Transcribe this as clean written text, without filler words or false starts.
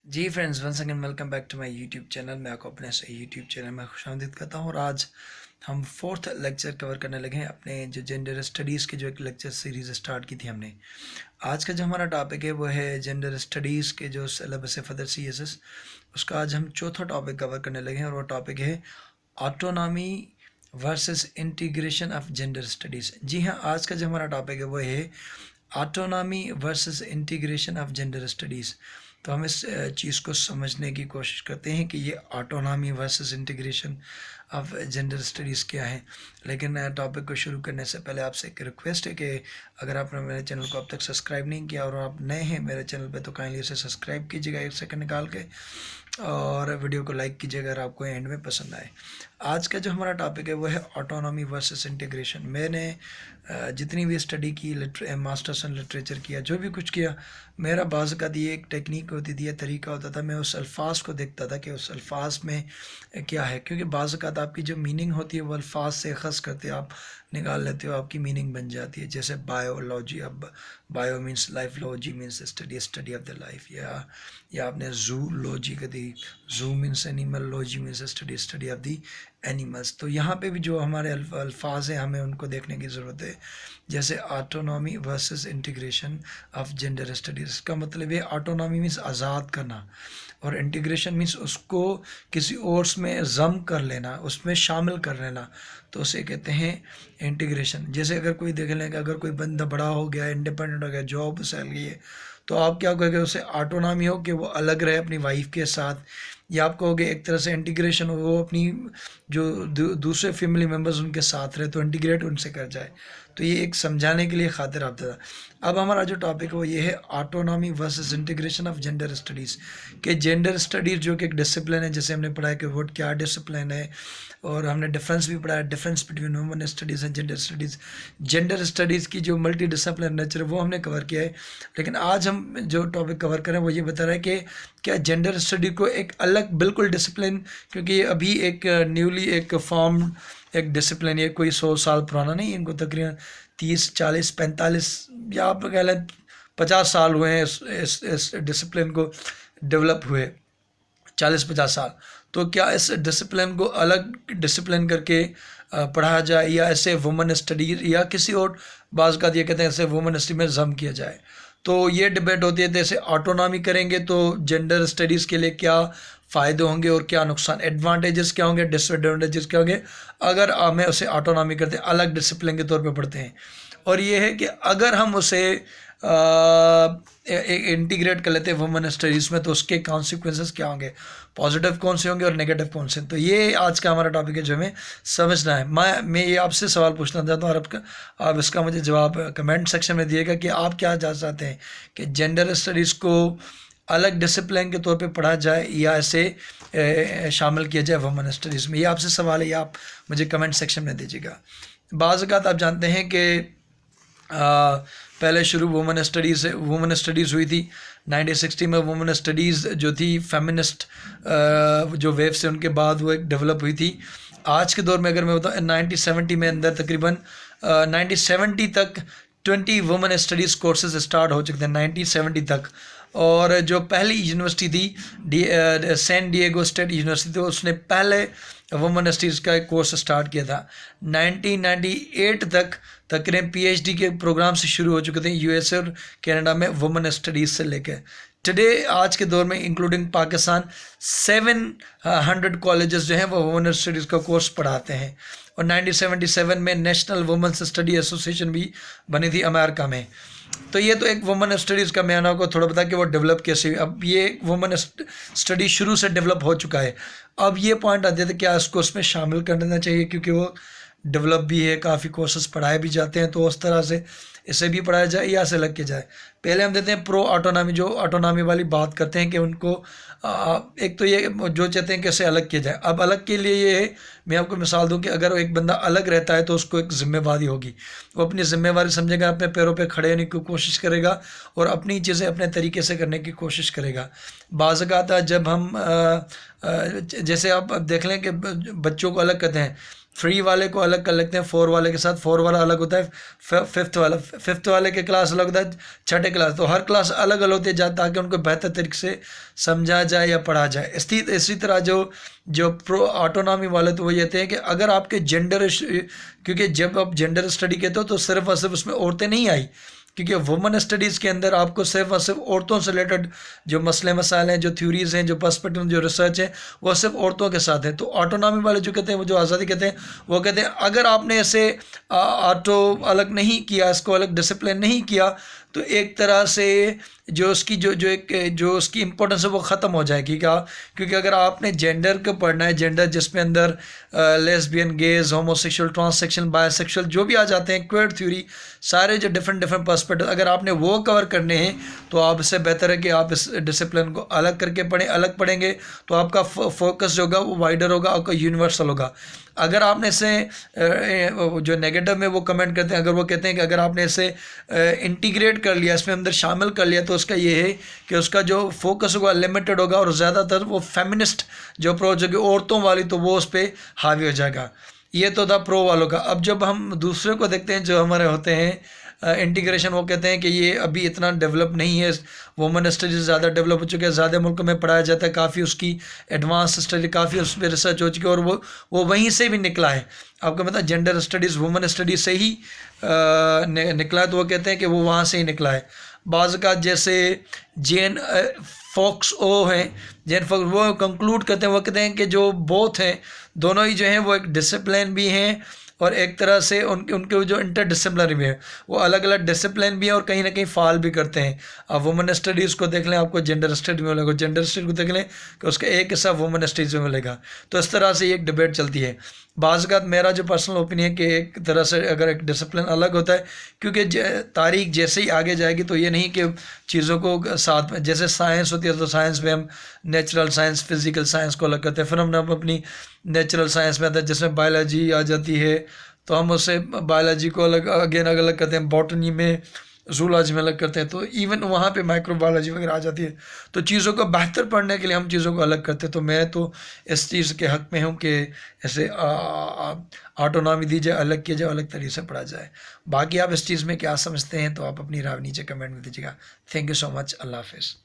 Ji friends, once again welcome back to my YouTube channel. मैं आपको अपने से यूट्यूब चैनल में खुशामदीद करता हूँ और आज हम फोर्थ लेक्चर कवर करने लगे हैं। अपने जो जेंडर स्टडीज़ की जो एक लेक्चर सीरीज़ स्टार्ट की थी हमने, आज का जो हमारा टॉपिक है वो है जेंडर स्टडीज़ के जो सिलेबस है फर्दर CSS, उसका आज हम चौथा टॉपिक कवर करने लगे हैं और वो टॉपिक है autonomy versus integration of gender studies. जी हाँ, आज का जो हमारा टॉपिक है वो है autonomy versus integration of gender studies. तो हम इस चीज़ को समझने की कोशिश करते हैं कि ये autonomy versus integration of gender studies क्या है। लेकिन टॉपिक को शुरू करने से पहले आपसे एक रिक्वेस्ट है कि अगर आपने मेरे चैनल को अब तक सब्सक्राइब नहीं किया और आप नए हैं मेरे चैनल पे तो काइंडली उसे सब्सक्राइब कीजिएगा 1 सेकंड निकाल के, और वीडियो को लाइक कीजिएगा अगर आपको एंड में पसंद आए। आज का जो हमारा टॉपिक है वो है ऑटोनॉमी वर्सेस इंटीग्रेशन। मैंने जितनी भी स्टडी की, मास्टर्स इन लिटरेचर किया, जो भी कुछ किया, मेरा बाज़ का ये एक टेक्निक होती थी, तरीका होता था। मैं उस अल्फाज को देखता था कि उस अल्फाज में क्या है, क्योंकि बाज़ का आपकी जो मीनिंग होती है वो अल्फाज से ख़स करते आप निकाल लेते हो, आपकी मीनिंग बन जाती है। जैसे बायोलॉजी, अब bio means life, logy means study of the life, या आपने जूलॉजी का दी, जू means animal, logy means study of the animals. तो यहाँ पे भी जो हमारे अल्फाज हैं हमें उनको देखने की ज़रूरत है। जैसे autonomy versus integration of gender studies का मतलब है ऑटोनॉमी मीन्स आज़ाद करना, और इंटीग्रेशन मीन्स उसको किसी और में ज़म कर लेना, उसमें शामिल कर लेना, तो उसे कहते हैं इंटीग्रेशन। जैसे अगर कोई देख लें कि अगर कोई बंदा बड़ा हो गया, इंडिपेंडेंट हो गया, जॉब से गई है, तो आप क्या कहोगे, उसे ऑटोनॉमी हो कि वो अलग रहे अपनी वाइफ के साथ, या आप कहोगे एक तरह से इंटीग्रेशन हो, वो अपनी जो दूसरे फैमिली मेम्बर्स उनके साथ रहे, तो इंटीग्रेट उनसे कर जाए। तो ये एक समझाने के लिए खातिर आप था। अब हमारा जो टॉपिक है वो ये है autonomy versus integration of gender studies. कि जेंडर स्टडीज़ जो कि एक डिसिप्लिन है, जैसे हमने पढ़ा है कि वो क्या डिसिप्लिन है, और हमने डिफरेंस भी पढ़ा है, difference between women studies and gender studies. Gender studies की जो मल्टी डिसिप्लिन नेचर है वो हमने कवर किया है। लेकिन आज हम जो टॉपिक कवर करें वो ये बता रहा है कि क्या जेंडर स्टडी को एक अलग बिल्कुल डिसिप्लिन, क्योंकि ये अभी एक न्यूली एक फॉर्म एक डिसिप्लिन, ये कोई 100 साल पुराना नहीं है, इनको तकरीबन 30, 40, 45 या आप कह लें 50 साल हुए हैं इस डिसिप्लिन को डेवलप हुए, 40-50 साल। तो क्या इस डिसिप्लिन को अलग डिसिप्लिन करके पढ़ा जाए, या ऐसे वुमेन स्टडी, या किसी और बाज़ का ये कहते हैं ऐसे वुमेन स्टडी में जम किया जाए। तो ये डिबेट होती है। जैसे ऑटोनॉमी करेंगे तो जेंडर स्टडीज़ के लिए क्या फ़ायदे होंगे और क्या नुकसान, एडवांटेजेस क्या होंगे, डिसएडवांटेजेस क्या होंगे अगर हमें उसे ऑटोनॉमी करते हैं, अलग डिसिप्लिन के तौर पे पढ़ते हैं। और ये है कि अगर हम उसे इंटीग्रेट कर लेते हैं वुमेन स्टडीज़ में, तो उसके कॉन्सिक्वेंसेस क्या होंगे, पॉजिटिव कौन से होंगे और नेगेटिव कौन से। तो ये आज का हमारा टॉपिक है जो हमें समझना है। मैं ये आपसे सवाल पूछना चाहता हूँ, और आप इसका मुझे जवाब कमेंट सेक्शन में दिएगा कि आप क्या चाहते हैं कि जेंडर स्टडीज़ को अलग डिसिप्लिन के तौर पे पढ़ा जाए या ऐसे शामिल किया जाए वुमेन स्टडीज़ में। ये आपसे सवाल है, ये आप मुझे कमेंट सेक्शन में दीजिएगा। बाज़ औक़ात आप जानते हैं कि पहले शुरू वुमेन स्टडीज़ हुई थी 1960 में। वुमेन स्टडीज़ जो थी फेमिनिस्ट जो वेव से उनके बाद वो एक डेवलप हुई थी। आज के दौर में अगर मैं बताऊँ 1970 में अंदर तकरीबन 1970 तक 20 वुमेन स्टडीज़ कोर्सेज स्टार्ट हो चुके थे 1970 तक। और जो पहली यूनिवर्सिटी थी सैन डिएगो स्टेट यूनिवर्सिटी, तो उसने पहले वुमेन स्टडीज़ का एक कोर्स स्टार्ट किया था। 1998 तक तकरीबन PhD के प्रोग्राम से शुरू हो चुके थे USA और कनाडा में वुमेन स्टडीज़ से लेकर टुडे आज के दौर में इंक्लूडिंग पाकिस्तान 700 कॉलेजेस जो हैं वो वुमेन स्टडीज़ का कोर्स पढ़ाते हैं। और 1977 में नेशनल वुमेन्स स्टडी एसोसिएशन भी बनी थी अमेरिका में। तो ये तो एक वुमेन स्टडीज़ का मैंने आपको थोड़ा बता कि वो डेवलप कैसे हुई। अब ये वुमेन स्टडी शुरू से डेवलप हो चुका है। अब ये पॉइंट आते थे क्या इसको उसमें शामिल कर देना चाहिए, क्योंकि वो डेवलप भी है, काफ़ी कोर्सेज पढ़ाए भी जाते हैं, तो उस तरह से इसे भी पढ़ाया जाए या इसे अलग किया जाए। पहले हम देते हैं प्रो ऑटोनॉमी, जो ऑटोनॉमी वाली बात करते हैं कि उनको एक तो ये जो चाहते हैं कि इसे अलग किया जाए। अब अलग के लिए ये है, मैं आपको मिसाल दूं कि अगर एक बंदा अलग रहता है तो उसको एक जिम्मेवारी होगी, वो अपनी जिम्मेवारी समझेगा, अपने पैरों पे खड़े होने की कोशिश करेगा और अपनी चीज़ें अपने तरीके से करने की कोशिश करेगा। बाज़ औक़ात जब हम जैसे आप देख लें कि बच्चों को अलग करते हैं, फ्री वाले को अलग कर लेते हैं 4 वाले के साथ, 4 वाला अलग होता है फिफ्थ वाले के क्लास अलग होता है छठे क्लास, तो हर क्लास अलग अलग होती है ताकि उनको बेहतर तरीके से समझा जाए या पढ़ा जाए। इसी तरह जो जो प्रो ऑटोनॉमी वाले तो वो ये हैं कि अगर आपके जेंडर, क्योंकि जब आप जेंडर स्टडी कहते हो तो सिर्फ और सिर्फ उसमें औरतें नहीं आई, क्योंकि वुमेन स्टडीज़ के अंदर आपको सिर्फ और सिर्फ औरतों से रिलेटेड जो मसले मसाइल हैं, जो थ्योरीज़ हैं, जो पर्सपेक्टिव, जो रिसर्च है, वो सिर्फ औरतों के साथ है। तो ऑटोनॉमी वाले जो कहते हैं, वो जो आज़ादी कहते हैं, वो कहते हैं अगर आपने ऐसे ऑटो अलग नहीं किया, इसको अलग डिसिप्लिन नहीं किया, तो एक तरह से जो उसकी जो उसकी इम्पोर्टेंस है वो ख़त्म हो जाएगी। क्या? क्योंकि अगर आपने जेंडर को पढ़ना है, जेंडर जिसमें अंदर lesbian, gauge, homosexual, transsexual, bisexual जो भी आ जाते हैं, क्वेयर थ्योरी, सारे जो डिफरेंट पर्सपेक्टिव, अगर आपने वो कवर करने हैं तो आपसे बेहतर है कि आप इस डिसिप्लिन को अलग करके पढ़ें। अलग पढ़ेंगे तो आपका फोकस जो होगा वो वाइडर होगा, आपका यूनिवर्सल होगा। अगर आपने इसे जो नेगेटिव में वो कमेंट करते हैं, अगर वो कहते हैं कि अगर आपने इसे इंटीग्रेट कर लिया, इसमें अंदर शामिल कर लिया, तो उसका ये है कि उसका जो फोकस होगा लिमिटेड होगा और ज़्यादातर वो फेमिनिस्ट जो अप्रोच होगी औरतों वाली, तो वो उस पर हावी हो जाएगा। ये तो था प्रो वालों का। अब जब हम दूसरे को देखते हैं जो हमारे होते हैं इंटीग्रेशन, वो कहते हैं कि ये अभी इतना डेवलप नहीं है, वुमेन स्टडीज़ ज़्यादा डेवलप हो चुके हैं, ज़्यादा मुल्कों में पढ़ाया जाता है, काफ़ी उसकी एडवांस स्टडी, काफ़ी उस पर रिसर्च हो चुकी है, और वो वहीं से भी निकला है। आपको पता है जेंडर स्टडीज़ वुमेन स्टडीज़ से ही निकला है, तो वो कहते हैं कि वो वहाँ से ही निकला है। बाज़ का जैसे जेन फॉक्स ओ हैं, जेन फॉक्स, वो कंक्लूड करते हैं, वो कहते हैं कि जो बोथ हैं, दोनों ही जो हैं वो एक डिसिप्लिन भी हैं और एक तरह से उनके जो इंटरडिसिप्लिनरी भी है, वो अलग अलग डिसिप्लिन भी है और कहीं ना कहीं फाल भी करते हैं। आप वुमेन स्टडीज़ को देख लें, आपको जेंडर स्टडी में मिलेगा, जेंडर स्टडी को देख लें कि उसका एक हिस्सा वुमेन स्टडीज़ में मिलेगा। तो इस तरह से एक डिबेट चलती है। बाज़ मेरा जो पर्सनल ओपिनियन है कि एक तरह से अगर एक डिसिप्लिन अलग होता है, क्योंकि तारीख जैसे ही आगे जाएगी तो ये नहीं कि चीज़ों को साथ में, जैसे साइंस होती है तो साइंस में हम नेचुरल साइंस, फिज़िकल साइंस को अलग करते हैं, फिर हम अपनी नेचुरल साइंस में आता है जिसमें बायोलॉजी आ जाती है, तो हम उससे बायोलॉजी को अलग अलग करते हैं, बॉटनी में, जूलॉजी में अलग करते हैं, तो इवन वहाँ पे माइक्रोबायोलॉजी वगैरह आ जाती है। तो चीज़ों को बेहतर पढ़ने के लिए हम चीज़ों को अलग करते हैं। तो मैं तो इस चीज़ के हक़ में हूँ कि ऐसे ऑटोनॉमी दी जाए, अलग किया जाए, अलग तरीके से पढ़ा जाए। बाकी आप इस चीज़ में क्या समझते हैं तो आप अपनी राय नीचे कमेंट में दीजिएगा। Thank you so much. अल्लाह हाफ़िज़।